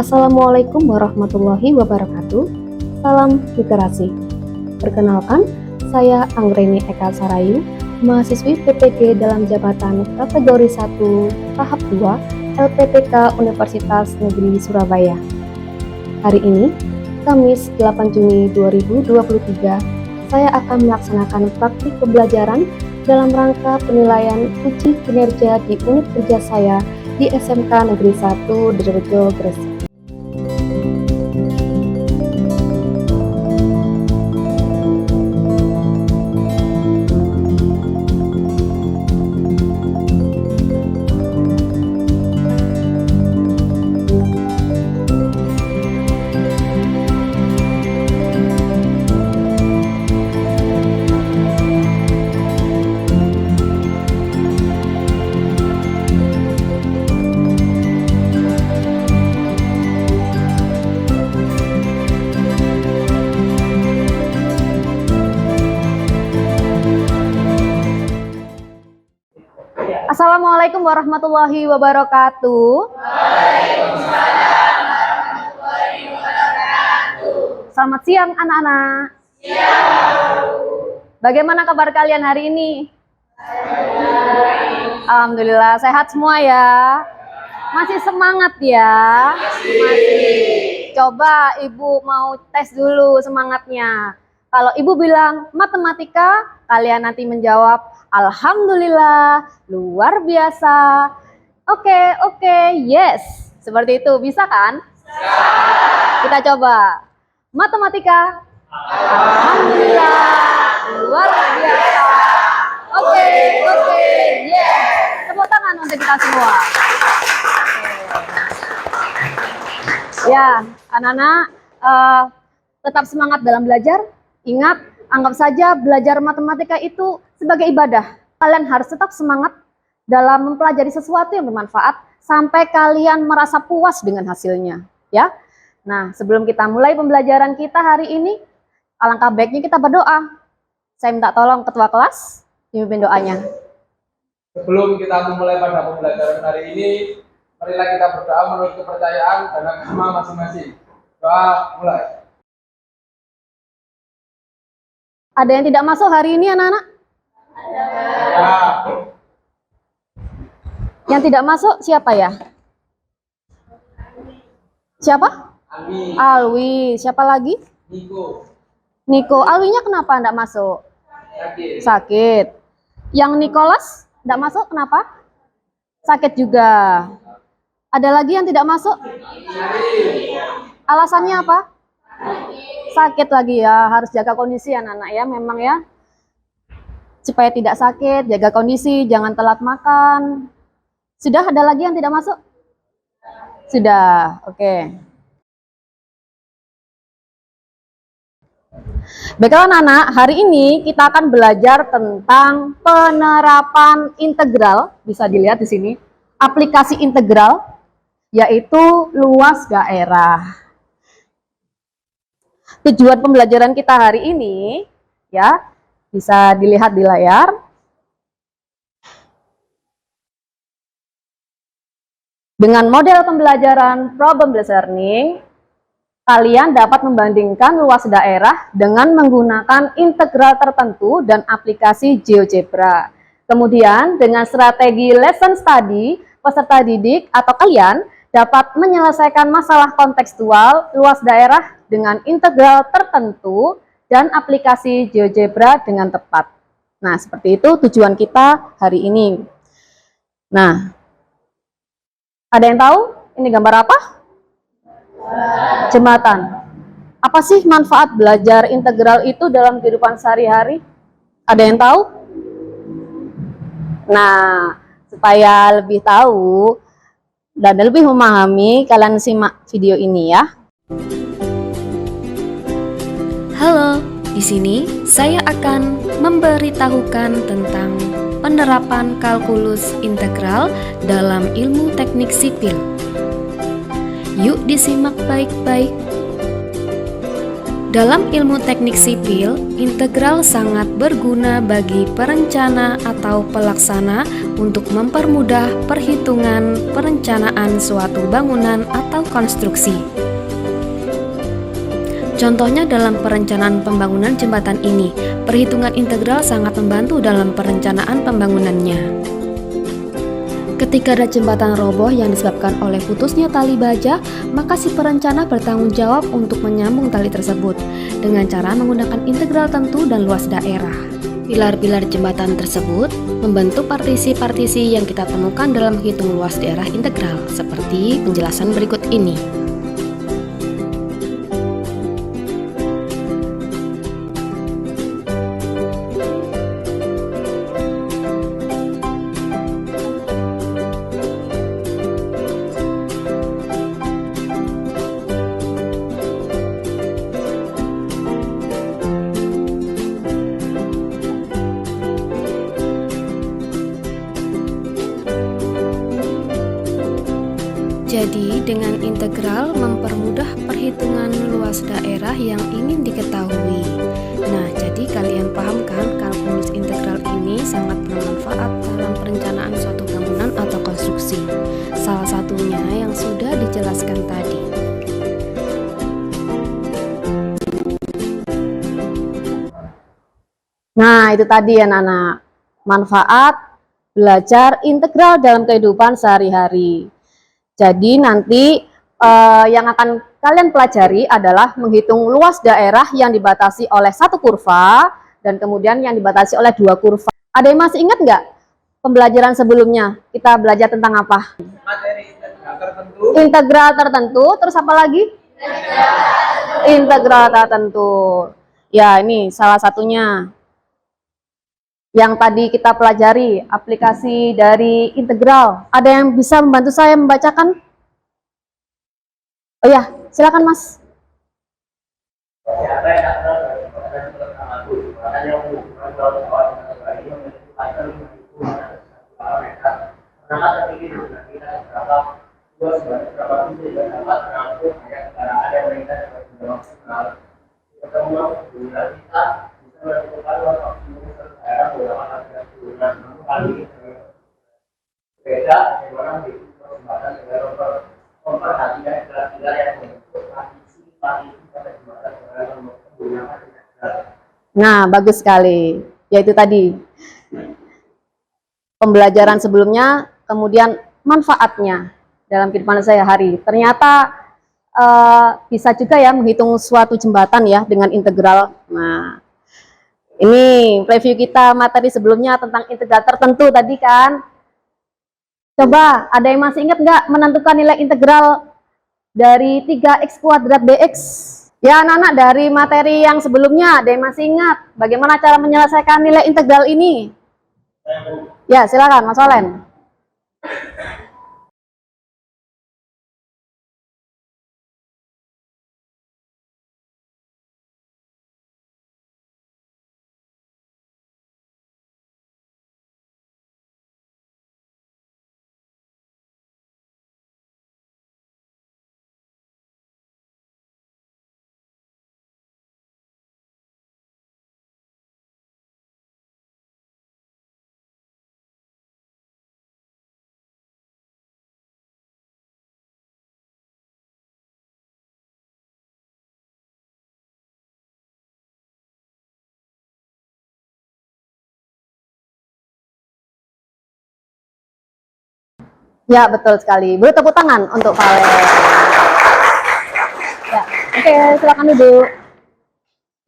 Assalamualaikum warahmatullahi wabarakatuh. Salam literasi. Perkenalkan, saya Anggreni Eka Sarayu, mahasiswi PPG dalam jabatan kategori 1 tahap 2 LPTK Universitas Negeri Surabaya. Hari ini, Kamis 8 Juni 2023, saya akan melaksanakan praktik pembelajaran dalam rangka penilaian uji kinerja di unit kerja saya di SMK Negeri 1 Derjo, Gresik. Assalamualaikum warahmatullahi wabarakatuh. Waalaikumsalam warahmatullahi wabarakatuh. Selamat siang anak-anak. Siang. Bagaimana kabar kalian hari ini? Alhamdulillah sehat semua ya. Masih semangat ya? Masih. Coba Ibu mau tes dulu semangatnya. Kalau Ibu bilang matematika, kalian nanti menjawab alhamdulillah, luar biasa. Oke, yes. Seperti itu, bisa kan? Bisa. Kita coba. Matematika. Alhamdulillah, luar biasa. Oke, yes. Tepuk tangan untuk kita semua. Ya, anak-anak, tetap semangat dalam belajar. Ingat, anggap saja belajar matematika itu sebagai ibadah. Kalian harus tetap semangat dalam mempelajari sesuatu yang bermanfaat sampai kalian merasa puas dengan hasilnya, ya. Nah, sebelum kita mulai pembelajaran kita hari ini, alangkah baiknya kita berdoa. Saya minta tolong ketua kelas dipimpin doanya. Sebelum kita memulai pada pembelajaran hari ini, marilah kita berdoa menurut kepercayaan dan agama masing-masing. Doa mulai. Ada yang tidak masuk hari ini anak-anak? Ya. Yang tidak masuk siapa ya? Siapa? Alwi. Alwi. Siapa lagi? Niko. Alwinya kenapa tidak masuk? Sakit. Yang Nicholas tidak masuk kenapa? Sakit juga. Ada lagi yang tidak masuk? Alasannya apa? Sakit lagi ya, harus jaga kondisi anak-anak ya, memang ya. Supaya tidak sakit, jaga kondisi, jangan telat makan. Sudah ada lagi yang tidak masuk? Sudah, oke. Baiklah anak-anak, hari ini kita akan belajar tentang penerapan integral, bisa dilihat di sini, aplikasi integral, yaitu luas daerah. Tujuan pembelajaran kita hari ini, ya, bisa dilihat di layar. Dengan model pembelajaran problem-based learning, kalian dapat membandingkan luas daerah dengan menggunakan integral tertentu dan aplikasi GeoGebra. Kemudian, dengan strategi lesson study, peserta didik atau kalian dapat menyelesaikan masalah kontekstual luas daerah dengan integral tertentu dan aplikasi GeoGebra dengan tepat. Nah, seperti itu tujuan kita hari ini. Nah, ada yang tahu ini gambar apa? Jembatan. Apa sih manfaat belajar integral itu dalam kehidupan sehari-hari? Ada yang tahu? Nah, supaya lebih tahu dan lebih memahami, kalian simak video ini ya. Halo, di sini saya akan memberitahukan tentang penerapan kalkulus integral dalam ilmu teknik sipil. Yuk disimak baik-baik. Dalam ilmu teknik sipil, integral sangat berguna bagi perencana atau pelaksana untuk mempermudah perhitungan perencanaan suatu bangunan atau konstruksi. Contohnya dalam perencanaan pembangunan jembatan ini, perhitungan integral sangat membantu dalam perencanaan pembangunannya. Ketika ada jembatan roboh yang disebabkan oleh putusnya tali baja, maka si perencana bertanggung jawab untuk menyambung tali tersebut dengan cara menggunakan integral tentu dan luas daerah. Pilar-pilar jembatan tersebut membentuk partisi-partisi yang kita temukan dalam menghitung luas daerah integral, seperti penjelasan berikut ini. Jadi, dengan integral mempermudah perhitungan luas daerah yang ingin diketahui. Nah, jadi kalian paham kan kalkulus integral ini sangat bermanfaat dalam perencanaan suatu bangunan atau konstruksi. Salah satunya yang sudah dijelaskan tadi. Nah, itu tadi ya anak-anak, manfaat belajar integral dalam kehidupan sehari-hari. Jadi nanti yang akan kalian pelajari adalah menghitung luas daerah yang dibatasi oleh satu kurva dan kemudian yang dibatasi oleh dua kurva. Ada yang masih ingat nggak pembelajaran sebelumnya? Kita belajar tentang apa? Materi integral tertentu. Integral tertentu, terus apa lagi? Integral tertentu. Ya, ini salah satunya. Yang tadi kita pelajari, aplikasi dari integral. Ada yang bisa membantu saya membacakan? Oh ya, silakan Mas. Nah, bagus sekali. Yaitu tadi pembelajaran sebelumnya, kemudian manfaatnya dalam kehidupan sehari-hari. Ternyata bisa juga ya menghitung suatu jembatan ya dengan integral. Nah, ini preview kita materi sebelumnya tentang integral tertentu tadi kan. Coba, ada yang masih ingat nggak menentukan nilai integral dari 3x kuadrat dx? Ya anak-anak, dari materi yang sebelumnya, ada yang masih ingat bagaimana cara menyelesaikan nilai integral ini? Ya, silakan Mas Olen. Ya, betul sekali. Beri tepuk tangan untuk Valen. Ya, oke, silakan duduk.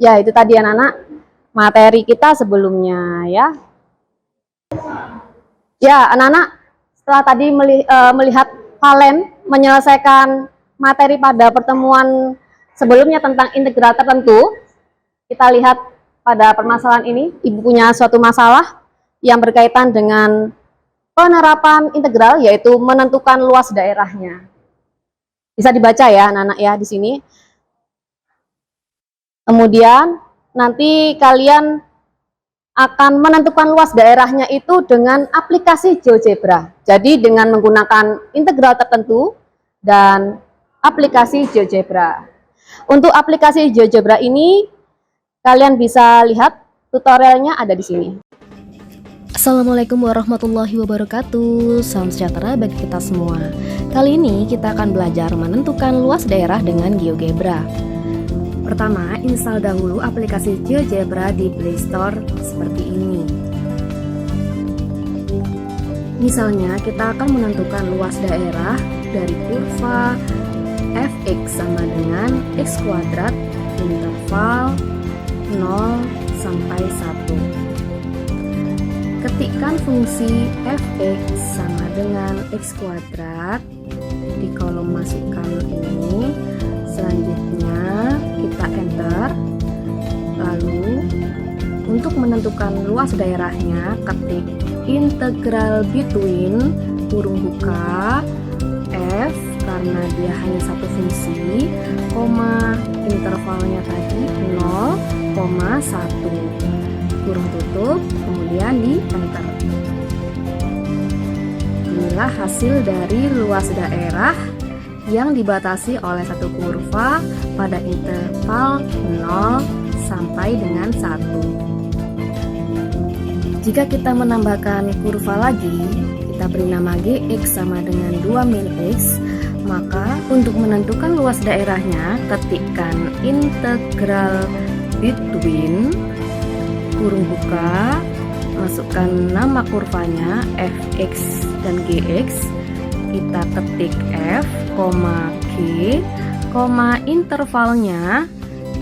Ya, itu tadi anak-anak materi kita sebelumnya ya. Ya, anak-anak, setelah tadi melihat Valen menyelesaikan materi pada pertemuan sebelumnya tentang integral tertentu, kita lihat pada permasalahan ini, Ibu punya suatu masalah yang berkaitan dengan penerapan integral, yaitu menentukan luas daerahnya. Bisa dibaca ya anak-anak ya di sini. Kemudian nanti kalian akan menentukan luas daerahnya itu dengan aplikasi GeoGebra. Jadi dengan menggunakan integral tertentu dan aplikasi GeoGebra. Untuk aplikasi GeoGebra ini, kalian bisa lihat tutorialnya ada di sini. Assalamualaikum warahmatullahi wabarakatuh. Salam sejahtera bagi kita semua. Kali ini kita akan belajar menentukan luas daerah dengan GeoGebra. Pertama, install dahulu aplikasi GeoGebra di Play Store seperti ini. Misalnya, kita akan menentukan luas daerah dari kurva fx sama dengan x kuadrat interval 0 sampai 1. Ketikkan fungsi fx sama dengan x kuadrat di kolom masukkan ini. Selanjutnya kita enter. Lalu untuk menentukan luas daerahnya, ketik integral between kurung buka f karena dia hanya satu fungsi, koma intervalnya tadi 0,1 kurung tutup, kemudian di enter. Inilah hasil dari luas daerah yang dibatasi oleh satu kurva pada interval 0 sampai dengan 1. Jika kita menambahkan kurva lagi, kita beri nama gx sama dengan 2 min x, maka untuk menentukan luas daerahnya, ketikkan integral between kurung buka, masukkan nama kurvanya fx dan gx, kita ketik f, g, intervalnya,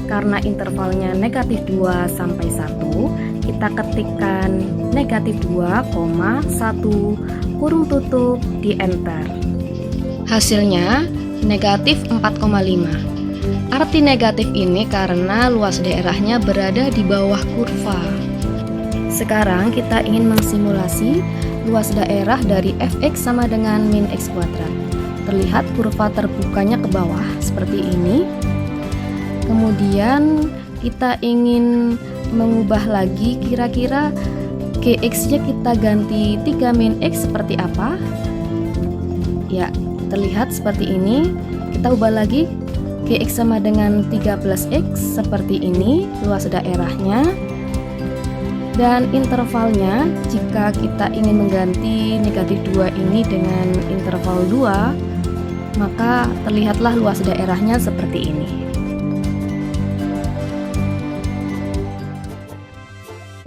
karena intervalnya negatif 2 sampai 1, kita ketikkan negatif 2,1 kurung tutup di enter. Hasilnya negatif 4,5. Arti negatif ini karena luas daerahnya berada di bawah kurva. Sekarang kita ingin mensimulasi luas daerah dari fx sama dengan min x kuadrat. Terlihat kurva terbukanya ke bawah seperti ini. Kemudian kita ingin mengubah lagi, kira-kira gx-nya kita ganti 3 min x seperti apa? Ya, terlihat seperti ini. Kita ubah lagi, gx sama dengan 3 plus x seperti ini luas daerahnya. Dan intervalnya, jika kita ingin mengganti negatif 2 ini dengan interval 2, maka terlihatlah luas daerahnya seperti ini.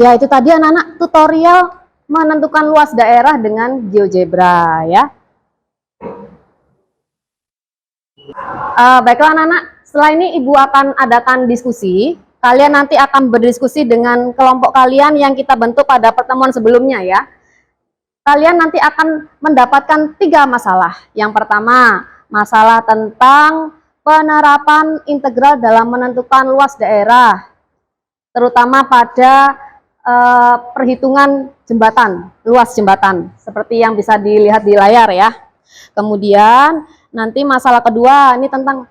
Ya, itu tadi anak-anak tutorial menentukan luas daerah dengan GeoGebra ya. Baiklah anak-anak, setelah ini Ibu akan adakan diskusi. Kalian nanti akan berdiskusi dengan kelompok kalian yang kita bentuk pada pertemuan sebelumnya ya. Kalian nanti akan mendapatkan 3 masalah. Yang pertama, masalah tentang penerapan integral dalam menentukan luas daerah, terutama pada perhitungan jembatan, luas jembatan, seperti yang bisa dilihat di layar ya. Kemudian nanti masalah kedua ini tentang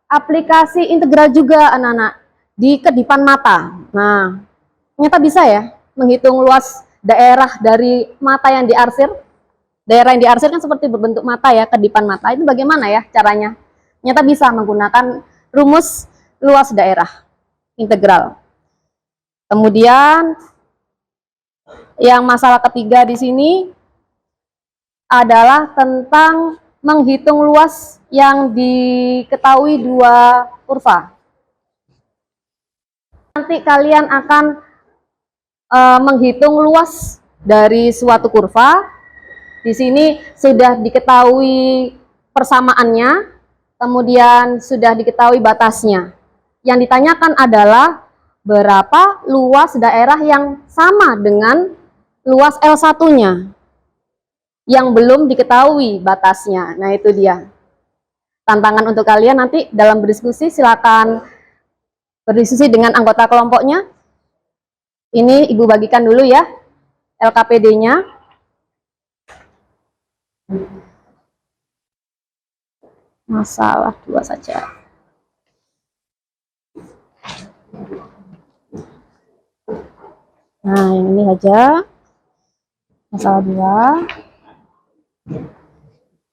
aplikasi integral juga anak-anak di kedipan mata. Nah, ternyata bisa ya menghitung luas daerah dari mata yang diarsir. Daerah yang diarsir kan seperti berbentuk mata ya, kedipan mata. Itu bagaimana ya caranya? Ternyata bisa menggunakan rumus luas daerah integral. Kemudian yang masalah ketiga di sini adalah tentang menghitung luas yang diketahui 2 kurva. Nanti kalian akan menghitung luas dari suatu kurva. Di sini sudah diketahui persamaannya, kemudian sudah diketahui batasnya. Yang ditanyakan adalah berapa luas daerah yang sama dengan luas L1-nya yang belum diketahui batasnya. Nah, itu dia tantangan untuk kalian nanti dalam berdiskusi. Silakan berdiskusi dengan anggota kelompoknya. Ini Ibu bagikan dulu ya LKPD-nya. Masalah 2 saja. Nah, yang ini aja. Masalah 2.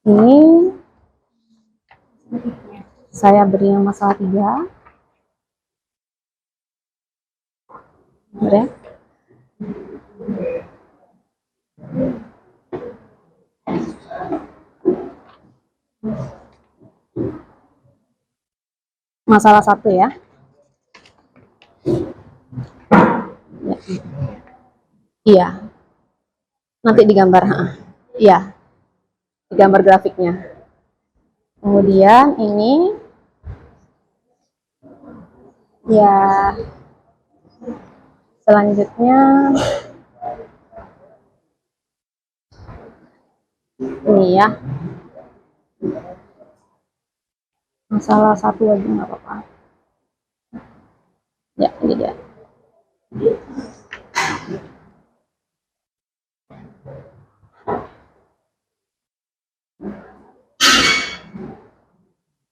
Ini Saya beri yang masalah 3. Bener ya? Masalah 1 ya. Iya. Nanti digambar, iya. Digambar grafiknya. Kemudian ini ya, selanjutnya ini ya. Masalah 1 aja nggak apa-apa. Ya, ini dia.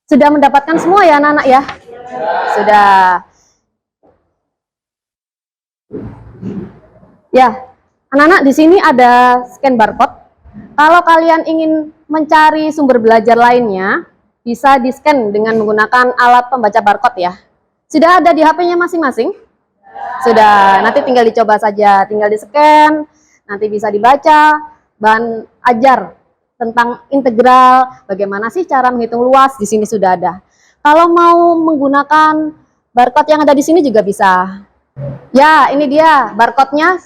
Sudah mendapatkan semua ya anak-anak ya? Sudah. Ya, anak-anak di sini ada scan barcode. Kalau kalian ingin mencari sumber belajar lainnya, bisa di-scan dengan menggunakan alat pembaca barcode ya. Sudah ada di HP-nya masing-masing? Sudah, nanti tinggal dicoba saja, tinggal di-scan, nanti bisa dibaca, bahan ajar tentang integral, bagaimana sih cara menghitung luas, di sini sudah ada. Kalau mau menggunakan barcode yang ada di sini juga bisa. Ya, ini dia barcode-nya.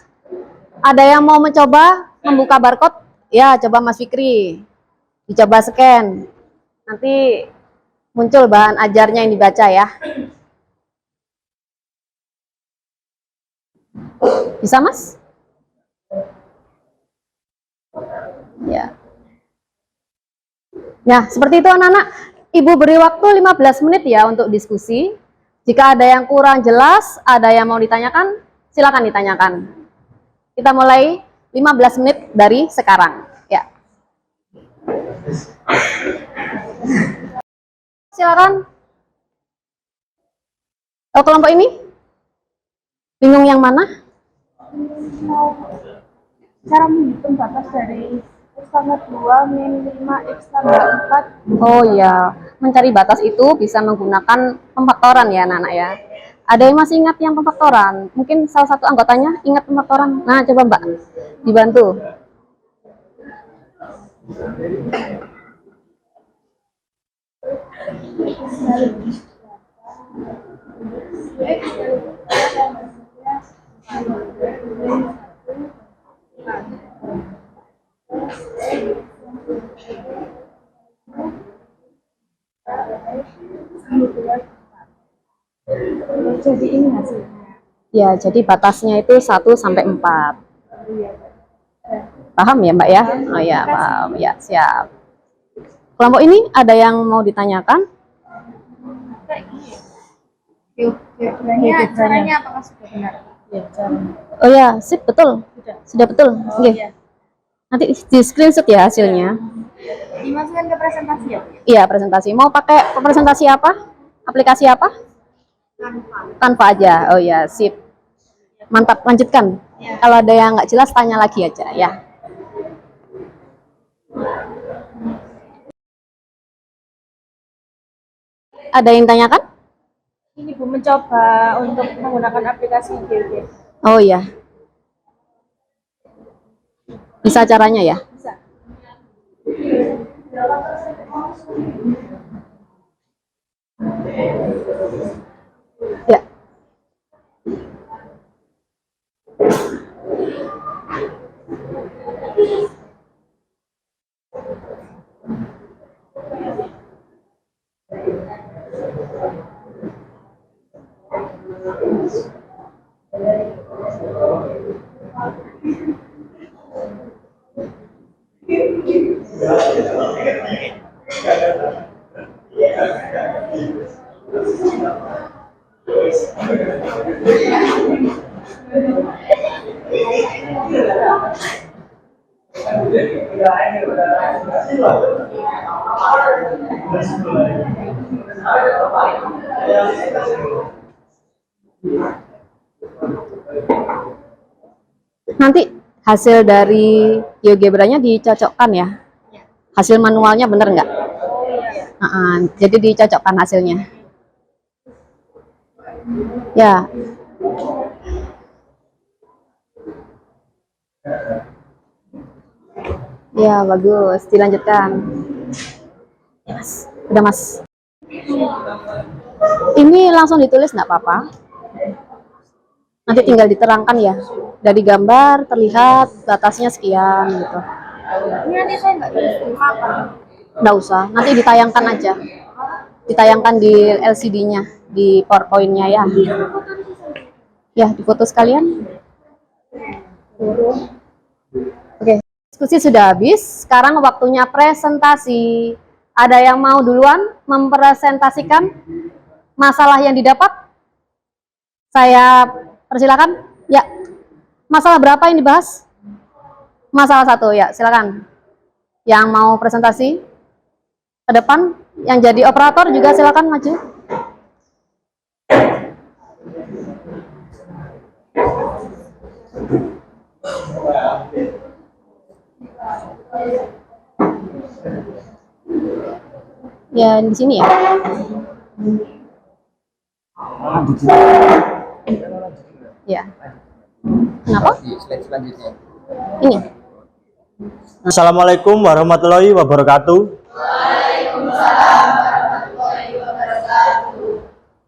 Ada yang mau mencoba membuka barcode? Ya, coba Mas Fikri. Dicoba scan. Nanti muncul bahan ajarnya yang dibaca ya. Bisa, Mas? Ya. Nah, seperti itu anak-anak. Ibu beri waktu 15 menit ya untuk diskusi. Jika ada yang kurang jelas, ada yang mau ditanyakan, silakan ditanyakan. Kita mulai 15 menit dari sekarang. Ya. Silakan. Oh, kelompok ini? Bingung yang mana? Cara menghitung batas dari X tambah 2 min 5 X tambah 4. Oh ya, mencari batas itu bisa menggunakan pemfaktoran ya anak-anak ya. Ada yang masih ingat yang pemfaktoran? Mungkin salah satu anggotanya ingat pemfaktoran. Nah, coba Mbak, dibantu. Jadi ini hasilnya. Ya, jadi batasnya itu 1 sampai 4. Paham ya Mbak ya? Oh ya, paham. Ya, siap. Kelompok ini ada yang mau ditanyakan? Caranya apakah sudah benar? Ya, caranya. Oh ya, sip, betul. Sudah betul. Oke. Iya. Nanti di screenshot ya hasilnya. Dimasukkan ke presentasi ya? Iya, presentasi. Mau pakai presentasi apa? Aplikasi apa? Tanpa aja. Oh ya, sip. Mantap, lanjutkan. Kalau ada yang nggak jelas, tanya lagi aja ya. Ada yang tanyakan? Ini Bu mencoba untuk menggunakan aplikasi GeoGebra. Oh iya. Bisa caranya ya? Bisa. Ya. Nanti hasil dari GeoGebra-nya dicocokkan ya. Hasil manualnya bener nggak? Jadi dicocokkan hasilnya. Ya. Ya, bagus. Dilanjutkan. Ya, Mas. Udah, Mas. Ini langsung ditulis nggak apa-apa. Nanti tinggal diterangkan ya. Dari gambar terlihat batasnya sekian gitu. Ini nanti saya nggak tulis di papan. Nggak usah. Nanti ditayangkan aja. Ditayangkan di LCD-nya, di PowerPoint-nya ya. Ya, difoto sekalian. Oke, diskusi sudah habis. Sekarang waktunya presentasi. Ada yang mau duluan mempresentasikan masalah yang didapat? Saya persilakan. Ya, masalah berapa yang dibahas? Masalah 1 ya, silakan. Yang mau presentasi ke depan, yang jadi operator juga silakan maju. Ya, di sini ya. Ya. Kenapa? Ini. Assalamualaikum warahmatullahi wabarakatuh.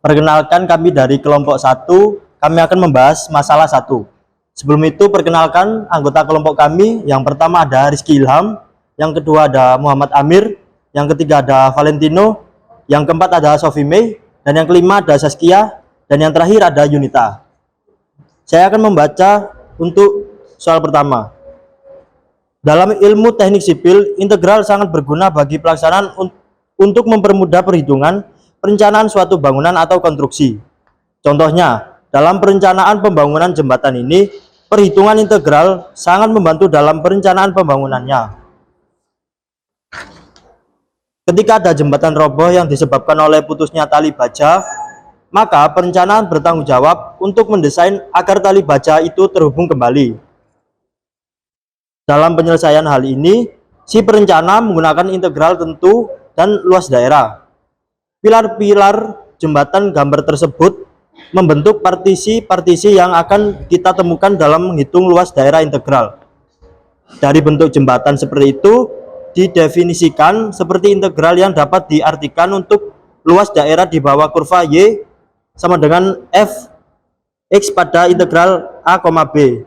Perkenalkan, kami dari kelompok 1, kami akan membahas masalah 1. Sebelum itu, perkenalkan anggota kelompok kami. Yang pertama ada Rizky Ilham, yang kedua ada Muhammad Amir, yang ketiga ada Valentino, yang keempat ada Sofi Mei, dan yang kelima ada Saskia, dan yang terakhir ada Yunita. Saya akan membaca untuk soal pertama. Dalam ilmu teknik sipil, integral sangat berguna bagi pelaksanaan untuk mempermudah perhitungan perencanaan suatu bangunan atau konstruksi. Contohnya, dalam perencanaan pembangunan jembatan ini, perhitungan integral sangat membantu dalam perencanaan pembangunannya. Ketika ada jembatan roboh yang disebabkan oleh putusnya tali baja, maka perencanaan bertanggung jawab untuk mendesain agar tali baja itu terhubung kembali. Dalam penyelesaian hal ini, si perencana menggunakan integral tentu dan luas daerah. Pilar-pilar jembatan gambar tersebut membentuk partisi-partisi yang akan kita temukan dalam menghitung luas daerah integral. Dari bentuk jembatan seperti itu, didefinisikan seperti integral yang dapat diartikan untuk luas daerah di bawah kurva Y sama dengan f x pada integral a, b.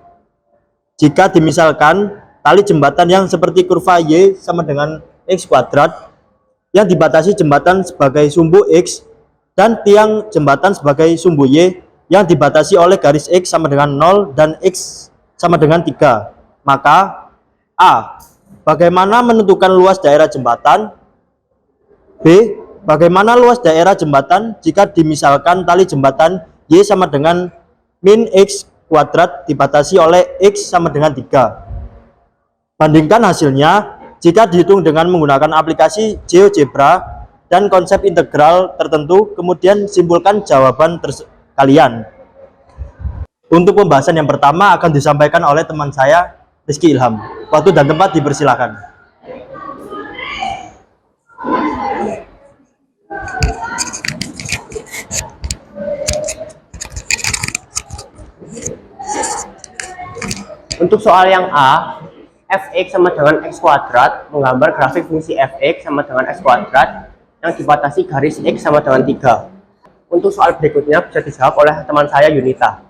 Jika dimisalkan tali jembatan yang seperti kurva Y sama dengan x kuadrat yang dibatasi jembatan sebagai sumbu X dan tiang jembatan sebagai sumbu Y yang dibatasi oleh garis X sama dengan 0 dan X sama dengan 3. Maka A. Bagaimana menentukan luas daerah jembatan? B. Bagaimana luas daerah jembatan jika dimisalkan tali jembatan Y sama dengan min X kuadrat dibatasi oleh X sama dengan 3. Bandingkan hasilnya jika dihitung dengan menggunakan aplikasi GeoGebra dan konsep integral tertentu, kemudian simpulkan jawaban kalian. Untuk pembahasan yang pertama akan disampaikan oleh teman saya, Rizky Ilham. Waktu dan tempat dipersilakan. Untuk soal yang A, fx sama dengan x kuadrat menggambar grafik fungsi fx sama dengan x kuadrat yang dibatasi garis x sama dengan 3. Untuk soal berikutnya bisa dijawab oleh teman saya Yunita.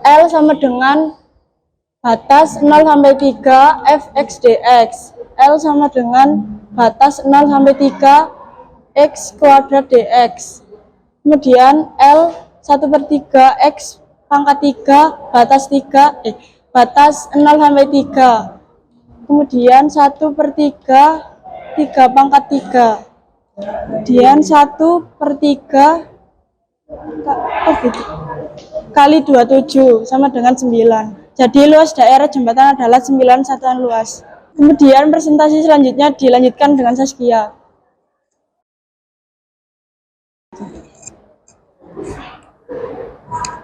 L sama dengan batas 0 sampai 3 fx dx. L sama dengan batas 0 sampai 3 x kuadrat dx. Kemudian L 1/3 x pangkat 3 batas 0 sampai 3. Kemudian 1/3 3 pangkat 3. Kemudian 1/3 kali 27 sama dengan 9. Jadi luas daerah jembatan adalah 9 satuan luas. Kemudian presentasi selanjutnya dilanjutkan dengan Saskia.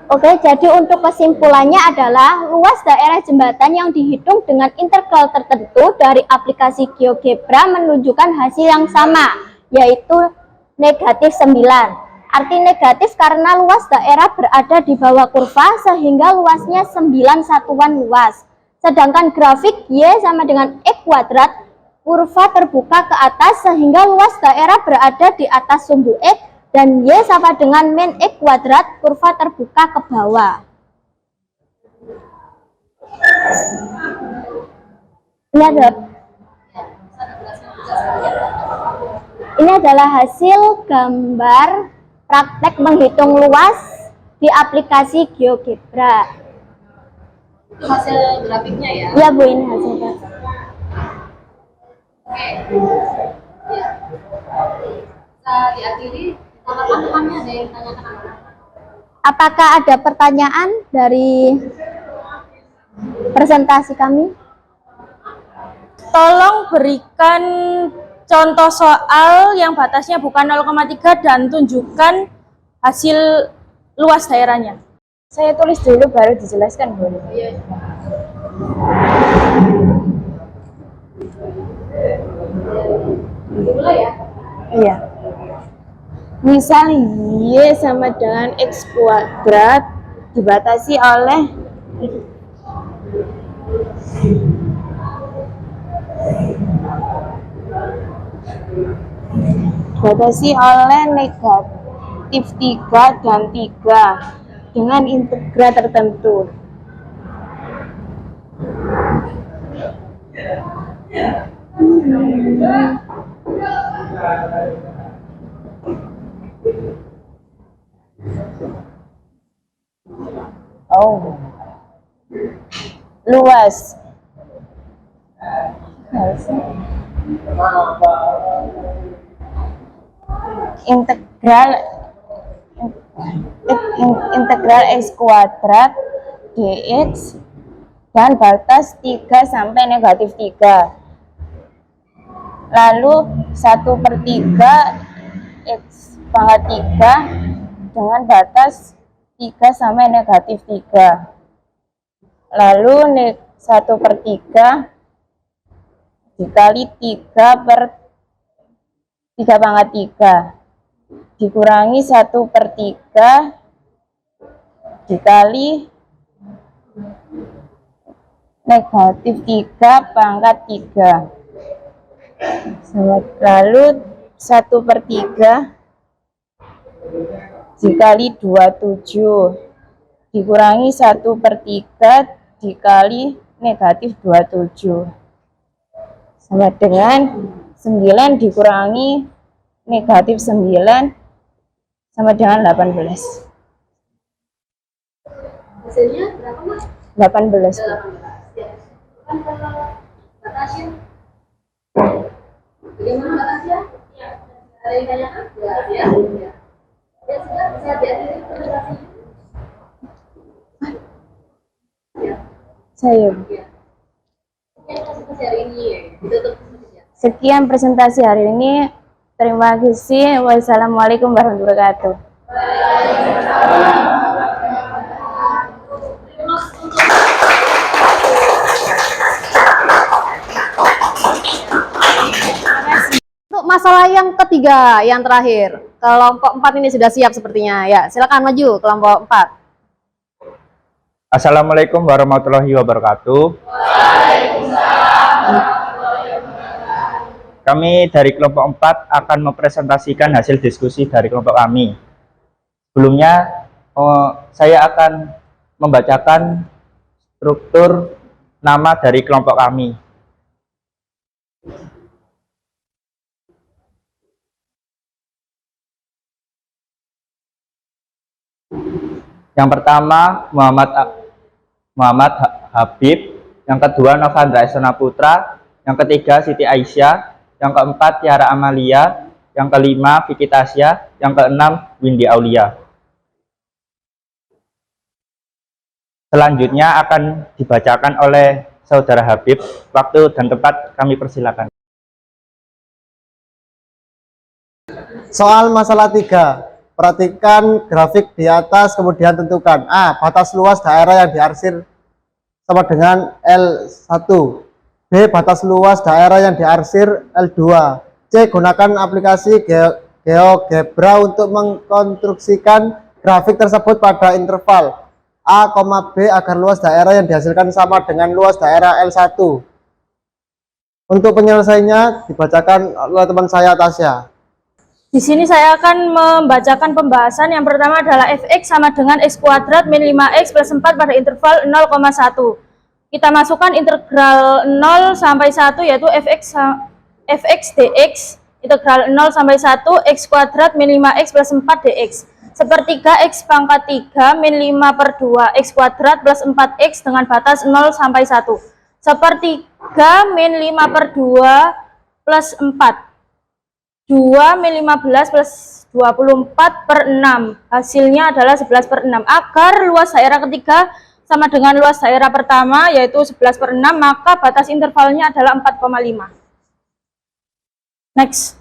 Oke, jadi untuk kesimpulannya adalah luas daerah jembatan yang dihitung dengan integral tertentu dari aplikasi GeoGebra menunjukkan hasil yang sama, yaitu negatif 9. Arti negatif karena luas daerah berada di bawah kurva sehingga luasnya 9 satuan luas. Sedangkan grafik Y sama dengan X kuadrat, kurva terbuka ke atas sehingga luas daerah berada di atas sumbu X, dan Y sama dengan min X kuadrat, kurva terbuka ke bawah. Ini adalah hasil gambar praktek menghitung luas di aplikasi GeoGebra. Hasil grafiknya ya. Ya Bu, ini hasil grafik. Ya. Bisa diakhiri. Teman-teman ada yang tanyakan apa? Apakah ada pertanyaan dari presentasi kami? Tolong berikan contoh soal yang batasnya bukan 0,3 dan tunjukkan hasil luas daerahnya. Saya tulis dulu baru dijelaskan, boleh? Iya. Dulu ya. Iya. Misal Y sama dengan X kuadrat dibatasi oleh negatif 3 dan 3 dengan integral tertentu. Oh, luas. Integral X kuadrat dx dan batas 3 sampai negatif 3. Lalu 1/3 X pangkat 3 dengan batas 3 sampai negatif 3. Lalu 1/3 dikali 3/3 pangkat 3 dikurangi 1/3 dikali negatif 3 pangkat 3. Lalu 1/3 dikali 27 dikurangi 1/3 dikali negatif 27 sama dengan 9 dikurangi negatif 9 sama dengan 18. Hasilnya berapa, Mas? 18. Ya. Kan kalau batasnya. Bagaimana batasnya? Ada yang tanyakan? Ya. Ya sudah, bisa diakhiri presentasinya. Saya. Sekian presentasi hari ini. Terima kasih. Wassalamualaikum warahmatullahi wabarakatuh. Untuk masalah yang ketiga, yang terakhir, kelompok 4 ini sudah siap sepertinya. Ya, silakan maju kelompok 4. Assalamualaikum warahmatullahi wabarakatuh. Kami dari kelompok 4 akan mempresentasikan hasil diskusi dari kelompok kami. Sebelumnya, saya akan membacakan struktur nama dari kelompok kami. Yang pertama Muhammad Habib, yang kedua Novandra Esona Putra, yang ketiga Siti Aisyah, yang keempat Tiara Amalia, yang kelima Vicky Tasya, yang keenam Windy Aulia. Selanjutnya akan dibacakan oleh Saudara Habib. Waktu dan tempat kami persilakan. Soal masalah 3. Perhatikan grafik di atas, kemudian tentukan A. Batas luas daerah yang diarsir sama dengan L1. B. Batas luas daerah yang diarsir L2. C. Gunakan aplikasi GeoGebra untuk mengkonstruksikan grafik tersebut pada interval A, B agar luas daerah yang dihasilkan sama dengan luas daerah L1. Untuk penyelesaiannya dibacakan oleh teman saya Tasya. Di sini saya akan membacakan pembahasan. Yang pertama adalah fx sama dengan x kuadrat min 5x plus 4 pada interval 0,1. Kita masukkan integral 0 sampai 1 yaitu fx dx, integral 0 sampai 1 x kuadrat min 5x plus 4 dx. Sepertiga x pangkat 3 min 5 per 2 x kuadrat plus 4x dengan batas 0 sampai 1. Sepertiga min 5 per 2 plus 4. 2 min 15 plus 24 per 6. Hasilnya adalah 11 per 6. Agar luas daerah ketiga sama dengan luas daerah pertama yaitu 11 per 6, maka batas intervalnya adalah 4,5. Next.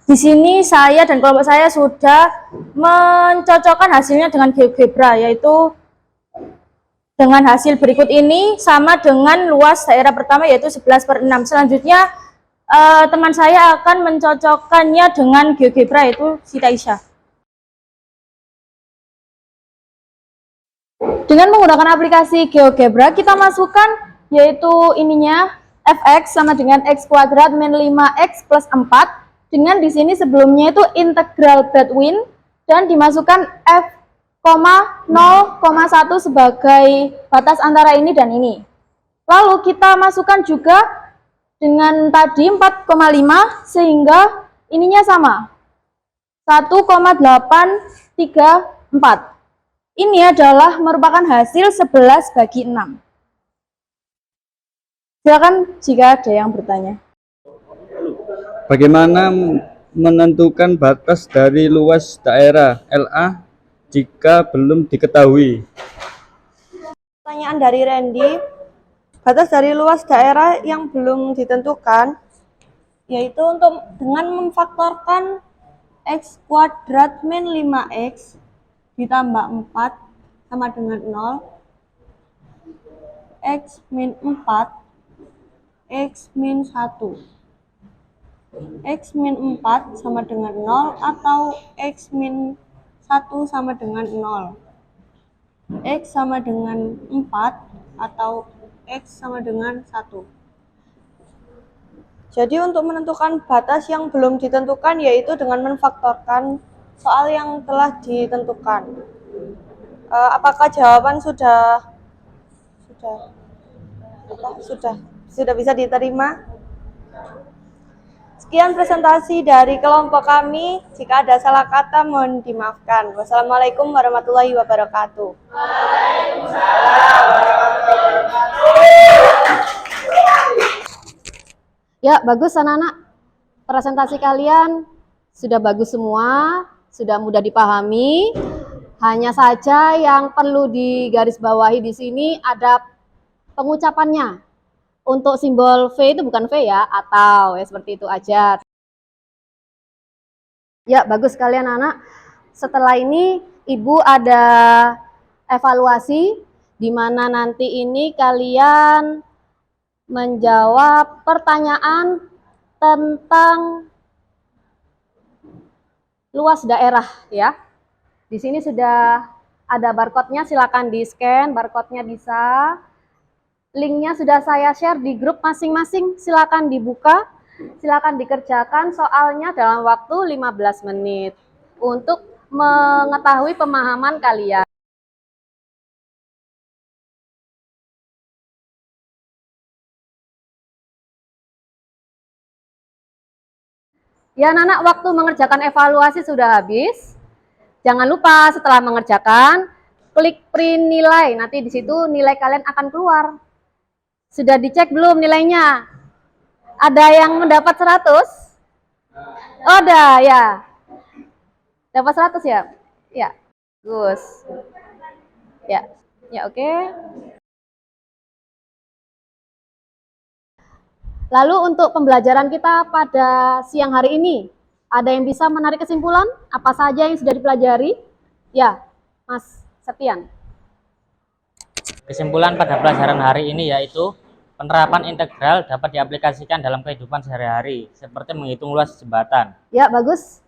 Di sini saya dan kelompok saya sudah mencocokkan hasilnya dengan GeoGebra, yaitu dengan hasil berikut ini sama dengan luas daerah pertama yaitu 11 per 6. Selanjutnya teman saya akan mencocokkannya dengan GeoGebra yaitu Siti Aisyah. Dengan menggunakan aplikasi GeoGebra, kita masukkan yaitu ininya fx sama dengan x kuadrat min 5x plus 4. Dengan di sini sebelumnya itu integral Baldwin dan dimasukkan f, 0,1 sebagai batas antara ini dan ini. Lalu kita masukkan juga dengan tadi 4,5 sehingga ininya sama 1,834. Ini adalah merupakan hasil 11/6. Silakan jika ada yang bertanya. Bagaimana menentukan batas dari luas daerah LA jika belum diketahui? Pertanyaan dari Randy, batas dari luas daerah yang belum ditentukan yaitu dengan memfaktorkan x kuadrat min 5x ditambah 4 sama dengan 0, x min 4, x min 1. X min 4 sama dengan 0 atau X min 1 sama dengan 0. X sama dengan 4 atau X sama dengan 1. Jadi untuk menentukan batas yang belum ditentukan yaitu dengan memfaktorkan soal yang telah ditentukan. Apakah jawaban sudah bisa diterima? Sekian presentasi dari kelompok kami. Jika ada salah kata mohon dimaafkan. Wassalamualaikum warahmatullahi wabarakatuh. Ya, bagus anak-anak. Presentasi kalian sudah bagus semua, sudah mudah dipahami. Hanya saja yang perlu digarisbawahi di sini ada pengucapannya. Untuk simbol V itu bukan V ya, atau ya seperti itu aja. Ya, bagus kalian anak. Setelah ini Ibu ada evaluasi di mana nanti ini kalian menjawab pertanyaan tentang luas daerah ya. Di sini sudah ada barcode-nya, silakan di-scan barcode-nya bisa. Linknya sudah saya share di grup masing-masing, silakan dibuka, silakan dikerjakan soalnya dalam waktu 15 menit untuk mengetahui pemahaman kalian. Ya anak-anak, waktu mengerjakan evaluasi sudah habis. Jangan lupa setelah mengerjakan, klik print nilai, nanti di situ nilai kalian akan keluar. Sudah dicek belum nilainya? Ada yang mendapat 100? Oh, udah ya. Dapat 100 ya? Ya. Bagus. Ya. Ya, oke. Lalu untuk pembelajaran kita pada siang hari ini, ada yang bisa menarik kesimpulan? Apa saja yang sudah dipelajari? Ya, Mas Septian. Kesimpulan pada pelajaran hari ini yaitu penerapan integral dapat diaplikasikan dalam kehidupan sehari-hari, seperti menghitung luas jembatan. Ya, bagus.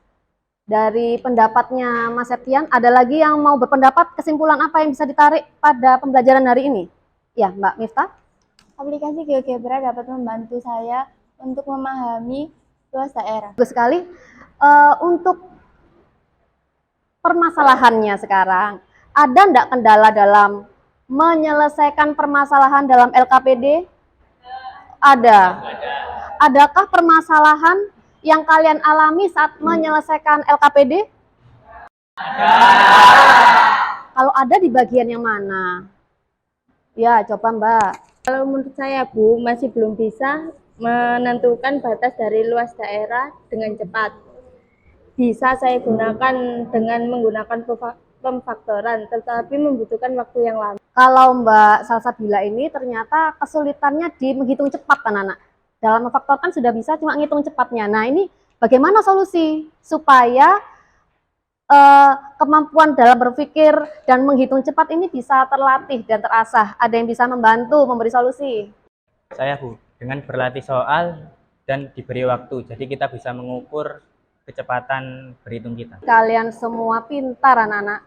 Dari pendapatnya Mas Septian, ada lagi yang mau berpendapat kesimpulan apa yang bisa ditarik pada pembelajaran hari ini? Ya, Mbak Miftah. Aplikasi GeoGebra dapat membantu saya untuk memahami luas daerah. Bagus sekali. Untuk permasalahannya sekarang, ada enggak kendala dalam menyelesaikan permasalahan dalam LKPD? Ada. Adakah permasalahan yang kalian alami saat menyelesaikan LKPD? Kalau ada di bagian yang mana? Ya, coba Mbak. Kalau menurut saya Bu, masih belum bisa menentukan batas dari luas daerah dengan cepat. Bisa saya gunakan dengan menggunakan pemfaktoran, tetapi membutuhkan waktu yang lama. Kalau Mbak Salsabila ini ternyata kesulitannya di menghitung cepat anak-anak. Dalam memfaktorkan sudah bisa, cuma ngitung cepatnya. Nah ini bagaimana solusi supaya kemampuan dalam berpikir dan menghitung cepat ini bisa terlatih dan terasah? Ada yang bisa membantu memberi solusi? Saya Bu, dengan berlatih soal dan diberi waktu, jadi kita bisa mengukur kecepatan berhitung kita. Kalian semua pintar anak-anak.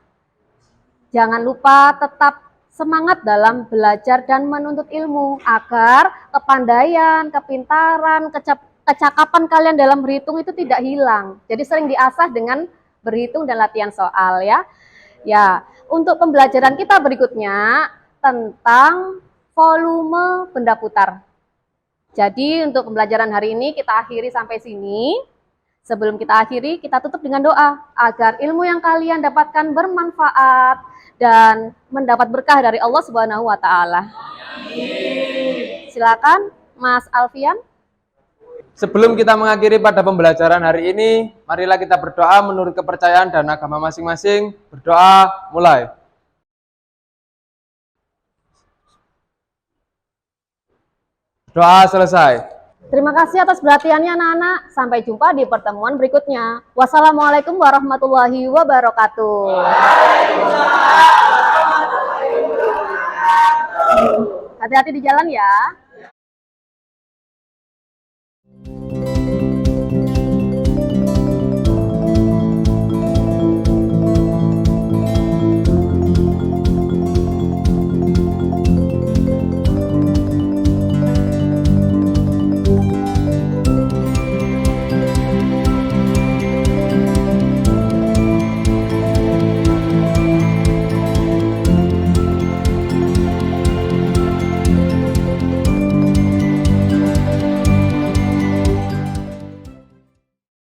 Jangan lupa tetap semangat dalam belajar dan menuntut ilmu agar kepandaian, kepintaran, kecakapan kalian dalam berhitung itu tidak hilang. Jadi sering diasah dengan berhitung dan latihan soal ya. Ya, untuk pembelajaran kita berikutnya tentang volume benda putar. Jadi untuk pembelajaran hari ini kita akhiri sampai sini. Sebelum kita akhiri, kita tutup dengan doa agar ilmu yang kalian dapatkan bermanfaat dan mendapat berkah dari Allah Subhanahu wa taala. Silakan Mas Alfian. Sebelum kita mengakhiri pada pembelajaran hari ini, marilah kita berdoa menurut kepercayaan dan agama masing-masing. Berdoa, mulai. Doa selesai. Terima kasih atas perhatiannya anak-anak. Sampai jumpa di pertemuan berikutnya. Wassalamualaikum warahmatullahi wabarakatuh. Hati-hati di jalan ya.